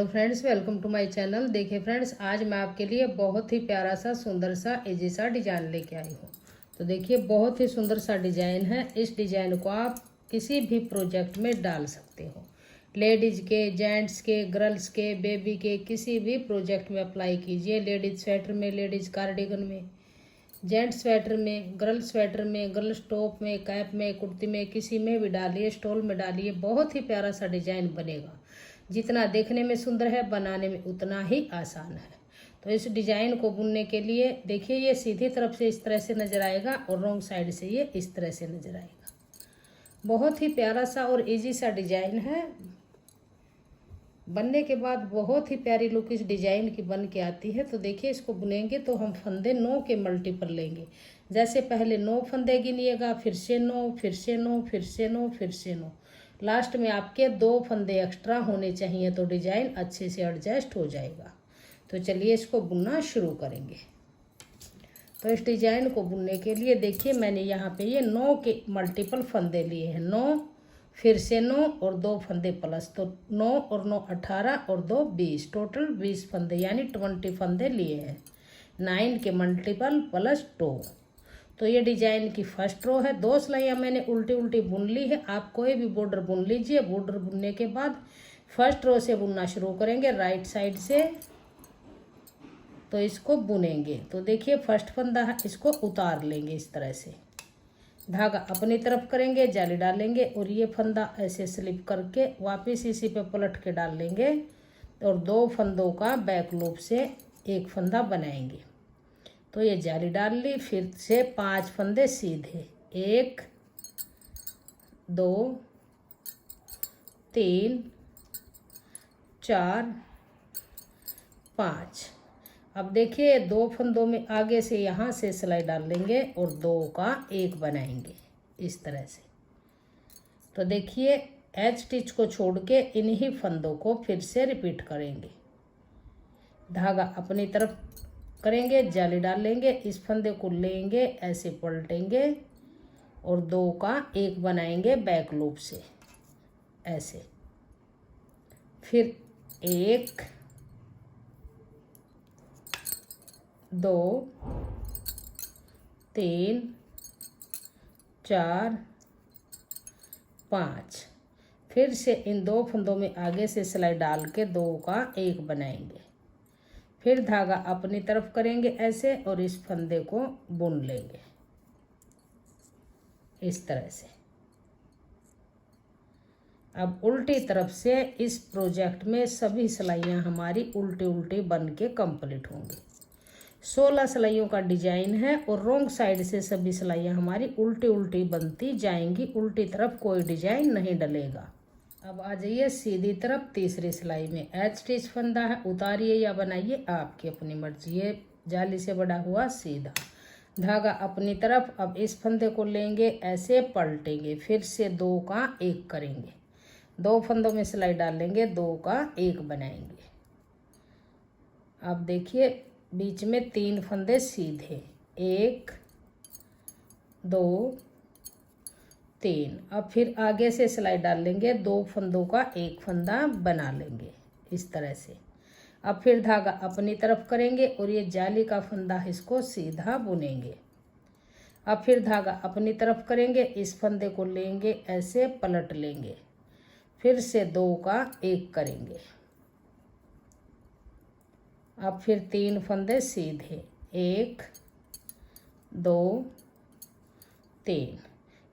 Hello friends, welcome to my channel. देखिए friends, आज मैं आपके लिए बहुत ही प्यारा सा सुंदर सा इजी सा डिजाइन लेके आई हूँ। तो देखिए, बहुत ही सुंदर सा डिजाइन है। इस डिजाइन को आप किसी भी प्रोजेक्ट में डाल सकते हो। लेडीज के, जेंट्स के, गर्ल्स के, बेबी के, किसी भी प्रोजेक्ट में अप्लाई कीजिए। लेडीज स्वेटर में, लेडीज कार्डिगन में, जेंट्स स्वेटर में, गर्ल स्वेटर में, गर्ल्स टॉप में, कैप में, कुर्ती में, किसी में भी डालिए, स्टॉल में डालिए। बहुत ही प्यारा सा डिजाइन बनेगा। जितना देखने में सुंदर है, बनाने में उतना ही आसान है। तो इस डिजाइन को बुनने के लिए देखिए, ये सीधी तरफ से इस तरह से नजर आएगा और रॉन्ग साइड से ये इस तरह से नजर आएगा। बहुत ही प्यारा सा और इजी सा डिजाइन है। बनने के बाद बहुत ही प्यारी लुक इस डिजाइन की बन के आती है। तो देखिए, इसको बुनेंगे तो हम फंदे 9 के मल्टीपल लेंगे। जैसे पहले 9 फंदे गिनिएगा, फिर से 9, फिर से 9, फिर से 9, फिर से 9। लास्ट में आपके 2 फंदे एक्स्ट्रा होने चाहिए, तो डिजाइन अच्छे से एडजस्ट हो जाएगा। तो चलिए इसको बुनना शुरू करेंगे। तो इस डिजाइन को बुनने के लिए देखिए, मैंने यहाँ पे ये 9 के मल्टीपल फंदे लिए हैं। 9, फिर से 9 और 2 फंदे प्लस, तो 9 और 9 18 और 2 20, टोटल 20 फंदे यानी 20 फंदे लिए हैं। 9 के मल्टीपल प्लस 2। तो ये डिजाइन की फर्स्ट रो है। 2 सिलाइयाँ मैंने उल्टी उल्टी बुन ली है। आप कोई भी बॉर्डर बुन लीजिए। बॉर्डर बुनने के बाद फर्स्ट रो से बुनना शुरू करेंगे राइट साइड से। तो इसको बुनेंगे। तो देखिए, फर्स्ट फंदा है, इसको उतार लेंगे इस तरह से। धागा अपनी तरफ करेंगे, जाली डालेंगे और ये फंदा ऐसे स्लिप करके वापस इसी पे पलट के डाल लेंगे और 2 फंदों का बैक लूप से एक फंदा बनाएंगे। तो ये जाली डाल ली। फिर से 5 फंदे सीधे, 1 2 3 4 5। अब देखिए, 2 फंदों में आगे से यहाँ से सिलाई डाल लेंगे और 2 का 1 बनाएंगे इस तरह से। तो देखिए, एज स्टिच को छोड़ के इन्हीं फंदों को फिर से रिपीट करेंगे। धागा अपनी तरफ करेंगे, जाली डाल लेंगे, इस फंदे को लेंगे, ऐसे पलटेंगे और 2 का 1 बनाएंगे बैक लूप से ऐसे। फिर 1 2 3 4 5। फिर से इन 2 फंदों में आगे से सिलाई डाल के 2 का 1 बनाएंगे। फिर धागा अपनी तरफ करेंगे ऐसे और इस फंदे को बुन लेंगे इस तरह से। अब उल्टी तरफ से इस प्रोजेक्ट में सभी सिलाइयाँ हमारी उल्टी उल्टी बन के कंप्लीट होंगी। 16 सिलाइयों का डिजाइन है और रॉन्ग साइड से सभी सिलाइयाँ हमारी उल्टी उल्टी बनती जाएंगी। उल्टी तरफ कोई डिजाइन नहीं डलेगा। अब आ जाइए सीधी तरफ तीसरी सिलाई में। एज स्टिच फंदा है, उतारिए या बनाइए आपकी अपनी मर्जी। ये जाली से बड़ा हुआ सीधा धागा अपनी तरफ। अब इस फंदे को लेंगे, ऐसे पलटेंगे, फिर से 2 का 1 करेंगे। 2 फंदों में सिलाई डाल लेंगे, 2 का 1 बनाएंगे। अब देखिए, बीच में 3 फंदे सीधे, 1 2 3। अब फिर आगे से सिलाई डाल लेंगे, 2 फंदों का 1 फंदा बना लेंगे इस तरह से। अब फिर धागा अपनी तरफ करेंगे और ये जाली का फंदा इसको सीधा बुनेंगे। अब फिर धागा अपनी तरफ करेंगे, इस फंदे को लेंगे, ऐसे पलट लेंगे, फिर से 2 का 1 करेंगे। अब फिर 3 फंदे सीधे, 1 2 3।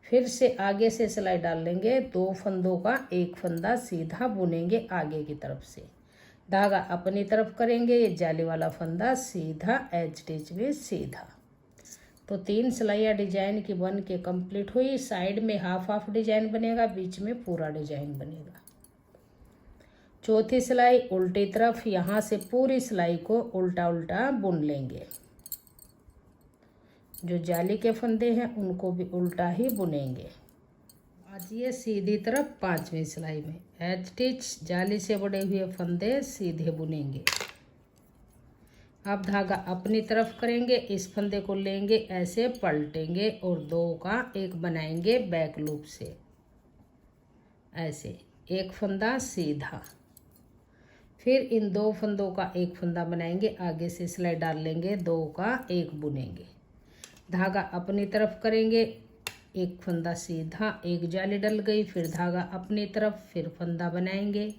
फिर से आगे से सिलाई डाल लेंगे, 2 फंदों का 1 फंदा सीधा बुनेंगे आगे की तरफ से। धागा अपनी तरफ करेंगे, ये जाली वाला फंदा सीधा एज स्टिच में सीधा। तो 3 सिलाइयाँ डिजाइन की बन के कंप्लीट हुई। साइड में हाफ हाफ डिजाइन बनेगा, बीच में पूरा डिजाइन बनेगा। चौथी सिलाई उल्टी तरफ, यहाँ से पूरी सिलाई को उल्टा उल्टा बुन लेंगे। जो जाली के फंदे हैं उनको भी उल्टा ही बुनेंगे। आइए सीधी तरफ 5वीं सिलाई में एज स्टिच जाली से बड़े हुए फंदे सीधे बुनेंगे। अब धागा अपनी तरफ करेंगे, इस फंदे को लेंगे, ऐसे पलटेंगे और 2 का 1 बनाएंगे बैक लूप से ऐसे। 1 फंदा सीधा, फिर इन 2 फंदों का एक फंदा बनाएंगे, आगे से सिलाई डाल लेंगे, 2 का 1 बुनेंगे, धागा अपनी तरफ करेंगे, एक फंदा सीधा, एक जाली डल गई, फिर धागा अपनी तरफ, फिर फंदा बनाएंगे,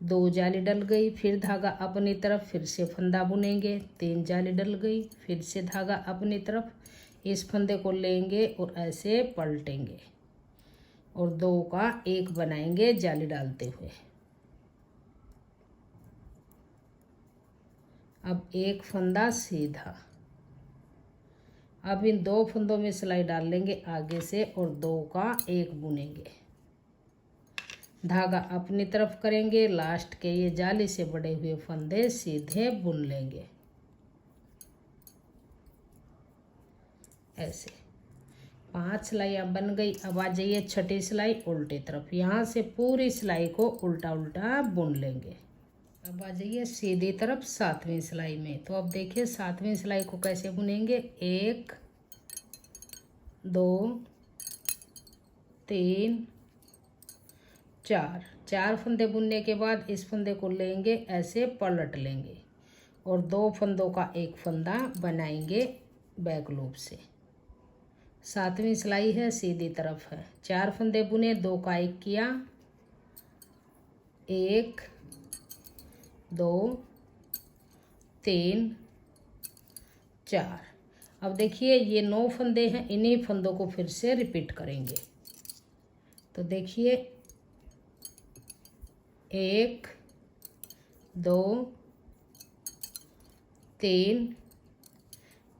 2 जाली डल गई, फिर धागा अपनी तरफ, फिर से फंदा बुनेंगे, 3 जाली डल गई, फिर से धागा अपनी तरफ, इस फंदे को लेंगे और ऐसे पलटेंगे और 2 का 1 बनाएंगे जाली डालते हुए। अब एक फंदा सीधा, अब इन 2 फंदों में सिलाई डाल लेंगे आगे से और 2 का 1 बुनेंगे, धागा अपनी तरफ करेंगे, लास्ट के ये जाली से बड़े हुए फंदे सीधे बुन लेंगे ऐसे। 5 सिलाइयाँ बन गई। अब आ जाइए छठी सिलाई उल्टी तरफ, यहाँ से पूरी सिलाई को उल्टा उल्टा बुन लेंगे। अब आ जाइए सीधी तरफ 7वीं सिलाई में। तो अब देखिए 7वीं सिलाई को कैसे बुनेंगे। 1 2 3 4 फंदे बुनने के बाद इस फंदे को लेंगे, ऐसे पलट लेंगे और 2 फंदों का एक फंदा बनाएंगे बैक लूप से। 7वीं सिलाई है, सीधी तरफ है। 4 फंदे बुने, 2 का 1 किया, 1 2 3 4। अब देखिए ये 9 फंदे हैं, इन्हीं फंदों को फिर से रिपीट करेंगे। तो देखिए 1 2 3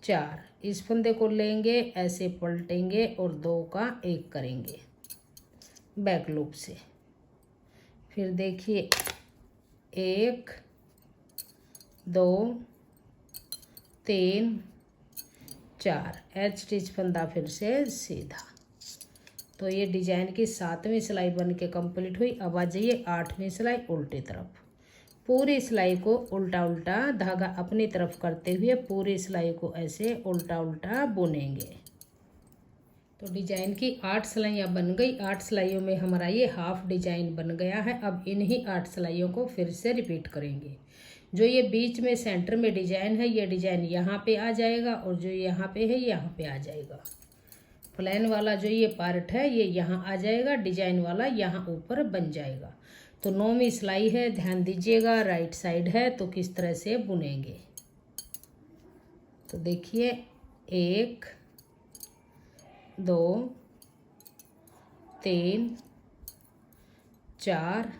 4, इस फंदे को लेंगे, ऐसे पलटेंगे और 2 का 1 करेंगे बैक लूप से। फिर देखिए 1 2 3 4, एच स्टिच फंदा फिर से सीधा। तो ये डिजाइन की 7वीं सिलाई बन के कंप्लीट हुई। अब आ जाइए 8वीं सिलाई उल्टी तरफ। पूरी सिलाई को उल्टा उल्टा धागा अपनी तरफ करते हुए पूरी सिलाई को ऐसे उल्टा उल्टा बुनेंगे। तो डिजाइन की 8 सिलाइयाँ बन गई। 8 सिलाइयों में हमारा ये हाफ डिजाइन बन गया है। अब इन्हीं 8 सिलाइयों को फिर से रिपीट करेंगे। जो ये बीच में सेंटर में डिजाइन है, ये डिजाइन यहाँ पे आ जाएगा और जो यहाँ पे है यहाँ पे आ जाएगा। प्लेन वाला जो ये पार्ट है ये यहाँ आ जाएगा, डिजाइन वाला यहाँ ऊपर बन जाएगा। तो 9वीं सिलाई है, ध्यान दीजिएगा, राइट साइड है तो किस तरह से बुनेंगे। तो देखिए 1 2 3 4।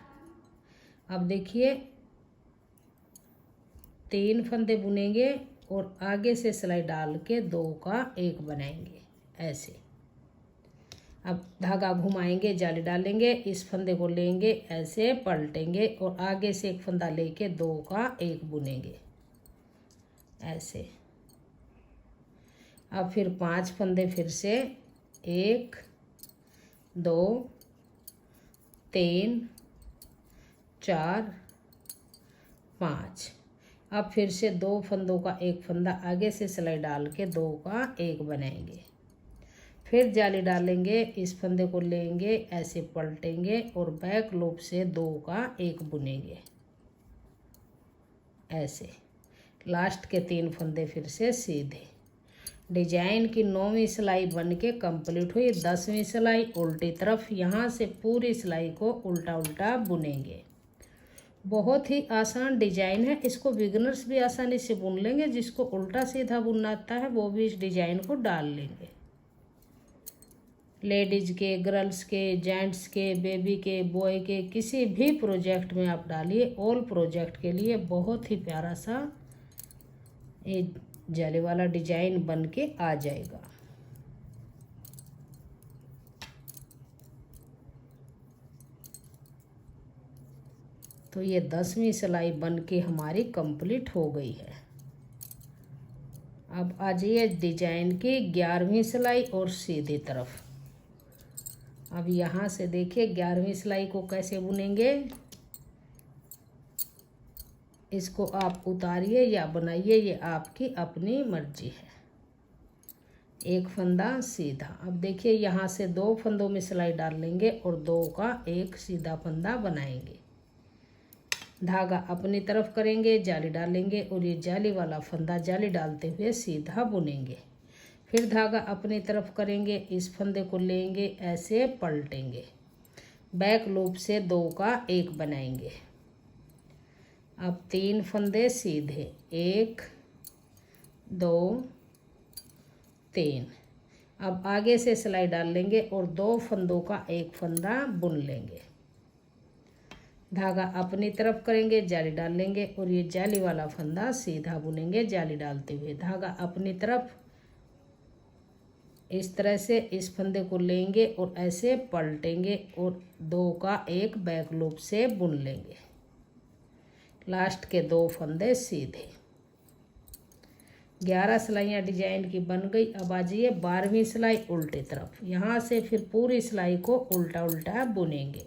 अब देखिए 3 फंदे बुनेंगे और आगे से सिलाई डाल के 2 का 1 बनाएंगे ऐसे। अब धागा घुमाएंगे, जाली डालेंगे, इस फंदे को लेंगे, ऐसे पलटेंगे और आगे से एक फंदा लेके 2 का 1 बुनेंगे ऐसे। अब फिर 5 फंदे फिर से 1 2 3 4 5। अब फिर से 2 फंदों का एक फंदा आगे से सिलाई डाल के 2 का 1 बनाएंगे। फिर जाली डालेंगे, इस फंदे को लेंगे, ऐसे पलटेंगे और बैक लूप से 2 का 1 बुनेंगे ऐसे। लास्ट के 3 फंदे फिर से सीधे। डिजाइन की 9वीं सिलाई बन के कंप्लीट हुई। 10वीं सिलाई उल्टी तरफ, यहाँ से पूरी सिलाई को उल्टा उल्टा बुनेंगे। बहुत ही आसान डिजाइन है, इसको बिगिनर्स भी आसानी से बुन लेंगे। जिसको उल्टा सीधा बुनना आता है वो भी इस डिजाइन को डाल लेंगे। लेडीज के, गर्ल्स के, जेंट्स के, बेबी के, बॉय के, किसी भी प्रोजेक्ट में आप डालिए। ऑल प्रोजेक्ट के लिए बहुत ही प्यारा सा ये जाली वाला डिजाइन बन के आ जाएगा। तो ये 10वीं सिलाई बन के हमारी कंप्लीट हो गई है। अब आ जाइए डिजाइन की 11वीं सिलाई और सीधी तरफ। अब यहाँ से देखिए 11वीं सिलाई को कैसे बुनेंगे। इसको आप उतारिए या बनाइए, ये आपकी अपनी मर्जी है। एक फंदा सीधा। अब देखिए यहाँ से 2 फंदों में सिलाई डाल लेंगे और 2 का 1 सीधा फंदा बनाएंगे धागा अपनी तरफ करेंगे, जाली डालेंगे और ये जाली वाला फंदा जाली डालते हुए सीधा बुनेंगे। फिर धागा अपनी तरफ करेंगे, इस फंदे को लेंगे, ऐसे पलटेंगे, बैक लूप से 2 का 1 बनाएंगे। अब 3 फंदे सीधे, 1 2 3। अब आगे से सिलाई डाल लेंगे और 2 फंदों का 1 फंदा बुन लेंगे। धागा अपनी तरफ करेंगे, जाली डाल लेंगे और ये जाली वाला फंदा सीधा बुनेंगे जाली डालते हुए। धागा अपनी तरफ इस तरह से इस फंदे को लेंगे और ऐसे पलटेंगे और 2 का 1 बैक लूप से बुन लेंगे। लास्ट के 2 फंदे सीधे। 11 सिलाइयाँ डिजाइन की बन गई। अब आ जाइए 12वीं सिलाई उल्टे तरफ। यहाँ से फिर पूरी सिलाई को उल्टा उल्टा बुनेंगे।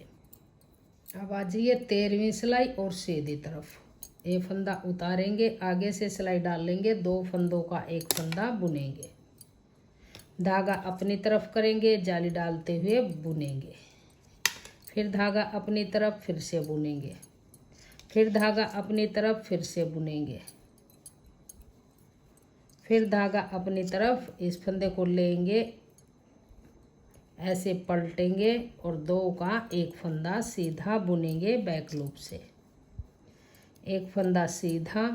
अब आ जाइए 13वीं सिलाई और सीधी तरफ। ये फंदा उतारेंगे, आगे से सिलाई डाल लेंगे, 2 फंदों का 1 फंदा बुनेंगे। धागा अपनी तरफ करेंगे, जाली डालते हुए बुनेंगे। फिर धागा अपनी तरफ फिर से बुनेंगे। फिर धागा अपनी तरफ फिर से बुनेंगे। फिर धागा अपनी तरफ इस फंदे को लेंगे, ऐसे पलटेंगे और 2 का 1 फंदा सीधा बुनेंगे बैक लूप से। 1 फंदा सीधा।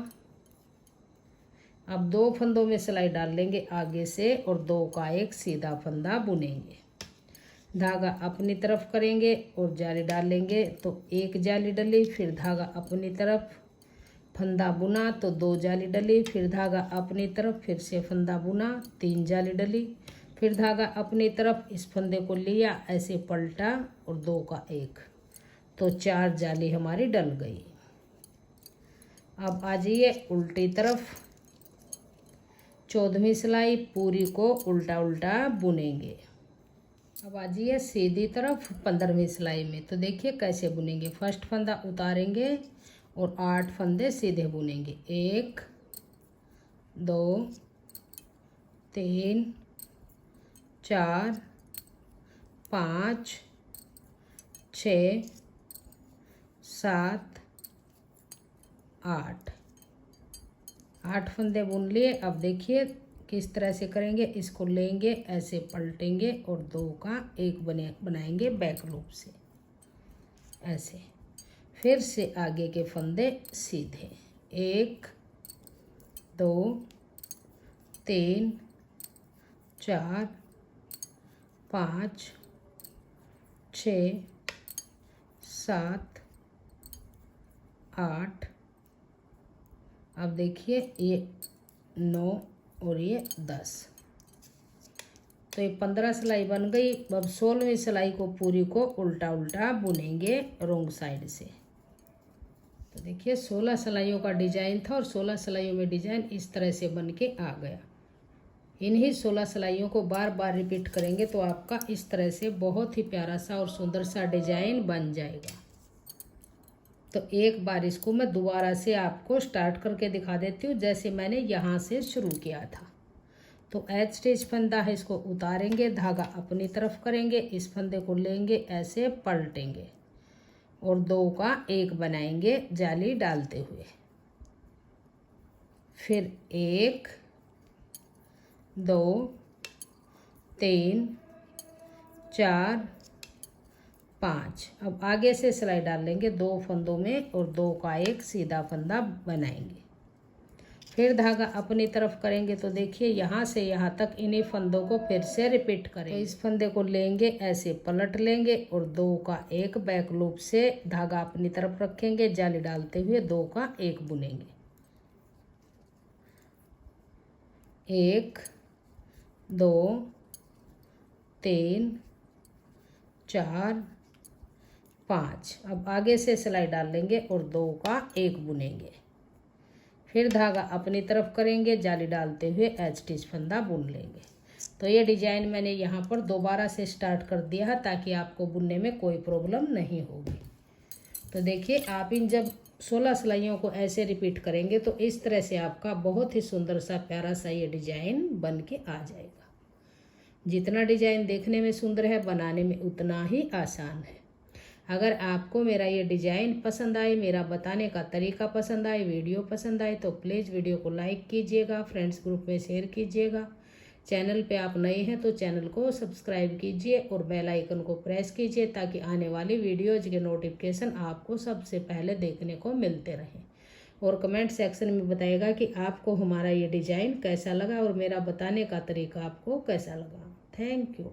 अब 2 फंदों में सिलाई डाल लेंगे आगे से और 2 का 1 सीधा फंदा बुनेंगे। धागा अपनी तरफ करेंगे और जाली डाल लेंगे तो 1 जाली डली। फिर धागा अपनी तरफ फंदा बुना तो 2 जाली डली। फिर धागा अपनी तरफ फिर से फंदा बुना, 3 जाली डली। फिर धागा अपनी तरफ इस फंदे को लिया, ऐसे पलटा और 2 का 1, तो 4 जाली हमारी डल गई। अब आ जाइए उल्टी तरफ। 14वीं सिलाई पूरी को उल्टा उल्टा बुनेंगे। अब आ जाइए सीधी तरफ 15वीं सिलाई में। तो देखिए कैसे बुनेंगे। फर्स्ट फंदा उतारेंगे और 8 फंदे सीधे बुनेंगे। 1 2 3 4 5 6 7 8 फंदे बुन लिए। अब देखिए किस तरह से करेंगे। इसको लेंगे, ऐसे पलटेंगे और 2 का 1 बनाएंगे बैक लूप से, ऐसे। फिर से आगे के फंदे सीधे। 1 2 3 4 5 6 7 8। अब देखिए ये 9 और ये 10, तो ये 15 सिलाई बन गई। अब 16वीं सिलाई को पूरी को उल्टा उल्टा बुनेंगे रोंग साइड से। तो देखिए 16 सिलाइयों का डिजाइन था और 16 सिलाइयों में डिजाइन इस तरह से बन के आ गया। इन्हीं 16 सिलाइयों को बार बार रिपीट करेंगे तो आपका इस तरह से बहुत ही प्यारा सा और सुंदर सा डिजाइन बन जाएगा। तो एक बार इसको मैं दोबारा से आपको स्टार्ट करके दिखा देती हूँ, जैसे मैंने यहाँ से शुरू किया था। तो एच स्टिच फंदा है, इसको उतारेंगे, धागा अपनी तरफ करेंगे, इस फंदे को लेंगे, ऐसे पलटेंगे और 2 का 1 बनाएंगे जाली डालते हुए। फिर 1 2 3 4 5। अब आगे से सिलाई डाल लेंगे 2 फंदों में और 2 का 1 सीधा फंदा बनाएंगे। फिर धागा अपनी तरफ करेंगे तो देखिए यहाँ से यहाँ तक इन्हीं फंदों को फिर से रिपीट करेंगे। तो इस फंदे को लेंगे, ऐसे पलट लेंगे और 2 का 1 बैक लूप से धागा अपनी तरफ रखेंगे, जाली डालते हुए 2 का 1 बुनेंगे। 1 2 3 4 5। अब आगे से सिलाई डाल लेंगे और 2 का 1 बुनेंगे। फिर धागा अपनी तरफ करेंगे, जाली डालते हुए एच स्टिच फंदा बुन लेंगे। तो ये डिजाइन मैंने यहाँ पर दोबारा से स्टार्ट कर दिया है ताकि आपको बुनने में कोई प्रॉब्लम नहीं होगी। तो देखिए आप इन जब 16 सिलाइयों को ऐसे रिपीट करेंगे तो इस तरह से आपका बहुत ही सुंदर सा प्यारा सा ये डिजाइन बन के आ जाएगा। जितना डिजाइन देखने में सुंदर है, बनाने में उतना ही आसान है। अगर आपको मेरा ये डिजाइन पसंद आए, मेरा बताने का तरीका पसंद आए, वीडियो पसंद आए तो प्लीज़ वीडियो को लाइक कीजिएगा, फ्रेंड्स ग्रुप में शेयर कीजिएगा। चैनल पे आप नए हैं तो चैनल को सब्सक्राइब कीजिए और बेल आइकन को प्रेस कीजिए ताकि आने वाली वीडियोज के नोटिफिकेशन आपको सबसे पहले देखने को मिलते रहें। और कमेंट सेक्शन में बताइएगा कि आपको हमारा ये डिज़ाइन कैसा लगा और मेरा बताने का तरीका आपको कैसा लगा। Thank you.